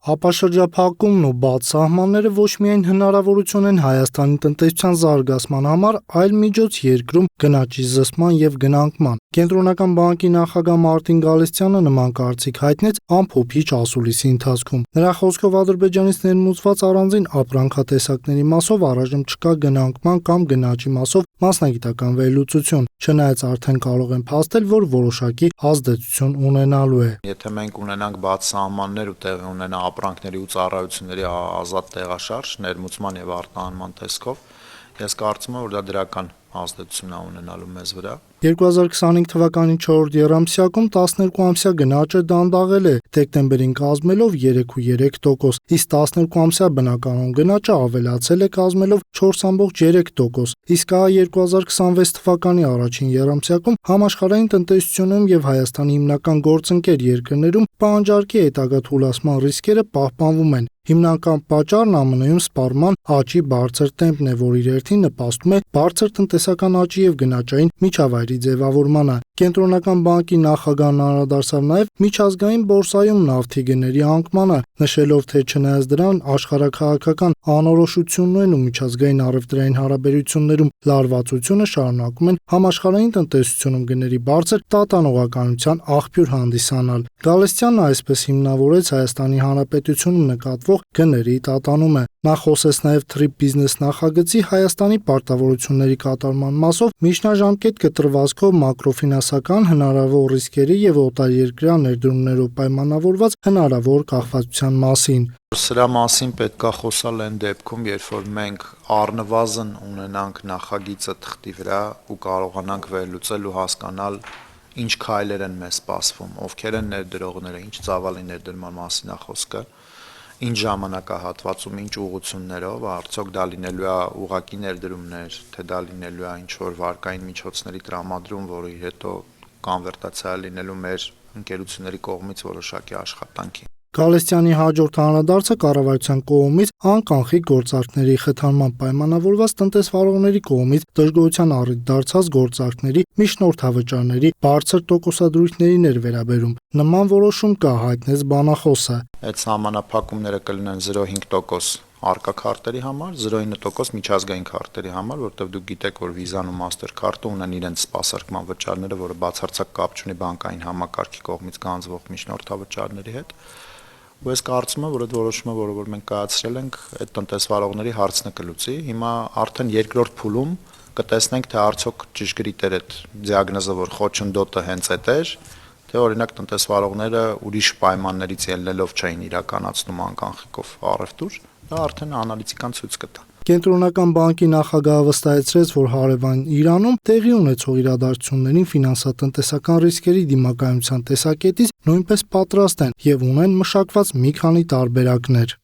Ապա շրջափակումն ու բաց սահմանները ոչ միայն հնարավորություն են Հայաստանի տնտեսության զարգացման համար, այլ միջոց երկրում գնաճի զսպման եւ գնանկման։ Կենտրոնական բանկի նախագահ Մարտին Գալստյանը նման կարծիք հայտնեց ամփոփիչ ասուլիսի ընթացքում։ Նրա խոսքով Ադրբեջանից ներմուծված առանձին ապրանքատեսակների մասով առայժմ չկա գնանկման կամ գնաճի մասով մասնագիտական վերլուծություն, չնայած արդեն կարող են փաստել, որ որոշակի ազդեցություն ունենալու է։ Եթե մենք ունենանք բաց սահմաններ ու տեղի ունենա ապրանքների ու ծառայությունների ազատ տեղաշարժ, ներմուծման եւ արտահանման տեսքով, ես կարծում եմ, որ դա դրական ազդեցություն է ունենալու մեզ վրա։ 2025 թվականի 4-րդ եռամսյակում 12-ամսյա գնաճը դանդաղել է, դեկտեմբերին կազմելով 3,3%, իսկ 12-ամսյա բնականոն գնաճը ավելացել է կազմելով 4,3%, իսկ ահա 2026 թվականի առաջին եռամսյակում համաշխարհային տնտեսությունում եւ Հայաստանի հիմնական գործընկեր երկրներում պահանջարկի հետագա թուլացման ռիսկերը պահպանվում են։ Հիմնական պատճառն ԱՄՆ-ում սպառման աճի բարձր տեմպն է, որ իր հերթին նպաստում է բարձր տնտեսական աճի եւ գնաճային միջավայրի ձևավորմանը։ Կենտրոնական բանկի նախագահն անդրադարձավ նաեւ միջազգային բորսայում նավթի գների անկմանը, նշելով, թե չնայած դրան աշխարհաքաղաքական անորոշություններն ու միջազգային առևտրային հարաբերություններում լարվածությունը շարունակում են համաշխարհային տնտեսությունում գների բարձր տատանողականության աղբյուր հանդիսանալ։ Գալստյանն այսպես հիմնավորեց Հայաստանի Հանրապետությունում նկատվող գների տատանումը։ Նա խոսեց նաև Trip Business նախագծի Հայաստանի պարտավորությունների կատարման մասով միջնաժամկետ կտրվածքով մակրոֆինանսական հնարավոր ռիսկերի եւ օտարերկրյա ներդրումներով պայմանավորված հնարավոր կախվածության մասին։ Սրա մասին պետք է խոսալ այն դեպքում, երբ որ մենք առնվազն ունենանք նախագիծը թղթի վրա ու կարողանանք վերլուծել ու հասկանալ ինչ քայլեր են մեզ սպասվում, ովքեր են ներդրողները, ինչ ծավալի ներդրման մասին է խոսքը, ինչ ժամանակահատվածում, ինչ ուղղություններով, արդյոք դա լինելու է ուղղակի ներդրումներ, թե դա լինելու է ինչ-որ վարկային միջոցների տրամադրում, որի հետո կոնվերտացիա լինելու մեր ընկերությունների կողմից որոշակի աշխատանքի։ Գալստյանի հաջորդ անդրադարձը կառավարության կողմից անկանխիկ գործարքների խթանման պայմանավորված տնտեսվարողների կողմից դժգոհության առիթ դարձած գործարքների միջնորդավճարների բարձր տոկոսադրույքներին էր վերաբերում։ Նման որոշում կա, հայտնեց բանախոսը։ Այդ սահմանափակումները կլինեն 0.5% արկա քարտերի համար, 0.9% միջազգային քարտերի համար, որտեղ դուք գիտեք, որ Visa-ն ու Mastercard-ը ունեն իրենց սպասարկման վճարները, որը բացարձակ կապ չունի բանկային համակարգի կողմից գանձվող միջնորդավճարների հետ։ Ու ես կարծում եմ, որ այդ որոշումը, որը մենք կայացրել ենք, այդ տնտեսվարողների հարցը կլուծի։ Հիմա արդեն երկրորդ փուլում կտեսնենք, թե արդյոք ճշգրիտ էր այդ դիագնոզը, որ խոչընդոտը հենց այդ էր, թե օրինակ տնտեսվարողները ուրիշ պայմաններից ելնելով չէին իրականացնում անկանխիկով առևտուր, դա արդեն անալիտիկան ցույց կտա։ Կենտրոնական բանկի նախագահը վստահեցրեց, որ հարևան Իրանում տեղի ունեցող իրադարձություններին ֆինանսատնտեսական ռիսկերի դիմակայունության տեսակետից նույնպես պատրաստ են եւ ունեն մշակված մի քանի տարբերակներ։